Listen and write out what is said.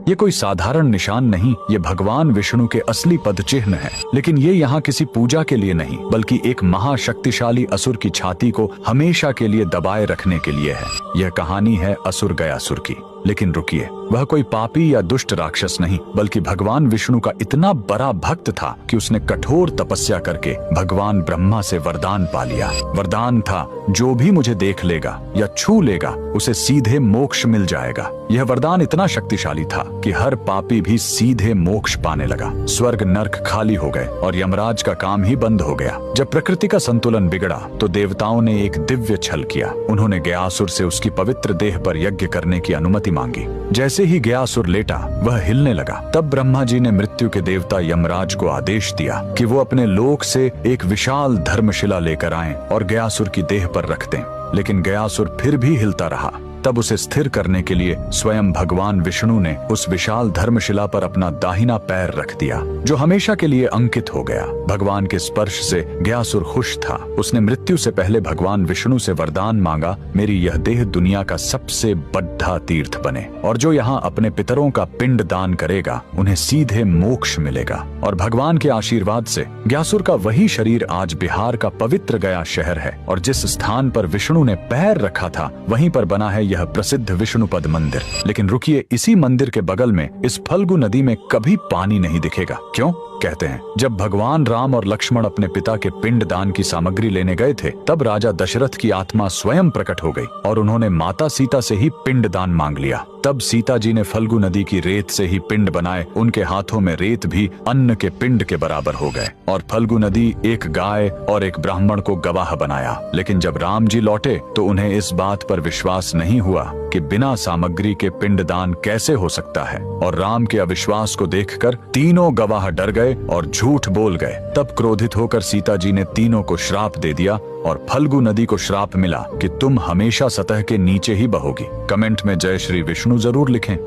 ये कोई साधारण निशान नहीं, ये भगवान विष्णु के असली पद चिन्ह है। लेकिन ये यहाँ किसी पूजा के लिए नहीं, बल्कि एक महाशक्तिशाली असुर की छाती को हमेशा के लिए दबाए रखने के लिए है। यह कहानी है असुर गयासुर की। लेकिन रुकिए, वह कोई पापी या दुष्ट राक्षस नहीं, बल्कि भगवान विष्णु का इतना बड़ा भक्त था कि उसने कठोर तपस्या करके भगवान ब्रह्मा से वरदान पा लिया। वरदान था, जो भी मुझे देख लेगा या छू लेगा उसे सीधे मोक्ष मिल जाएगा। यह वरदान इतना शक्तिशाली था कि हर पापी भी सीधे मोक्ष पाने लगा। स्वर्ग नर्क खाली हो गए और यमराज का काम ही बंद हो गया। जब प्रकृति का संतुलन बिगड़ा तो देवताओं ने एक दिव्य छल किया। उन्होंने गयासुर से उसकी पवित्र देह पर यज्ञ करने की अनुमति मांगी। जैसे ही गयासुर लेटा, वह हिलने लगा। तब ब्रह्मा जी ने मृत्यु के देवता यमराज को आदेश दिया कि वो अपने लोक से एक विशाल धर्मशिला लेकर आएं और गयासुर की देह पर रख दें। लेकिन गयासुर फिर भी हिलता रहा। तब उसे स्थिर करने के लिए स्वयं भगवान विष्णु ने उस विशाल धर्मशिला पर अपना दाहिना पैर रख दिया, जो हमेशा के लिए अंकित हो गया। भगवान के स्पर्श से गयासुर खुश था। उसने मृत्यु से पहले भगवान विष्णु से वरदान मांगा, मेरी यह देह दुनिया का सबसे बड़ा तीर्थ बने, और जो यहाँ अपने पितरों का पिंड दान करेगा उन्हें सीधे मोक्ष मिलेगा। और भगवान के आशीर्वाद से गयासुर का वही शरीर आज बिहार का पवित्र गया शहर है, और जिस स्थान पर विष्णु ने पैर रखा था वहीं पर बना है यह प्रसिद्ध विष्णुपद मंदिर। लेकिन रुकिए, इसी मंदिर के बगल में इस फल्गु नदी में कभी पानी नहीं दिखेगा। क्यों? कहते हैं, जब भगवान राम और लक्ष्मण अपने पिता के पिंड दान की सामग्री लेने गए थे, तब राजा दशरथ की आत्मा स्वयं प्रकट हो गई और उन्होंने माता सीता से ही पिंड दान मांग लिया। तब सीता जी ने फल्गु नदी की रेत से ही पिंड बनाए। उनके हाथों में रेत भी अन्न के पिंड के बराबर हो गए, और फल्गु नदी एक गाय और एक ब्राह्मण को गवाह बनाया। लेकिन जब राम जी लौटे तो उन्हें इस बात पर विश्वास नहीं हुआ कि बिना सामग्री के पिंड दान कैसे हो सकता है, और राम के अविश्वास को देखकर तीनों गवाह डर गए और झूठ बोल गए। तब क्रोधित होकर सीता जी ने तीनों को श्राप दे दिया, और फल्गु नदी को श्राप मिला कि तुम हमेशा सतह के नीचे ही बहोगी। कमेंट में जय श्री विष्णु जरूर लिखें।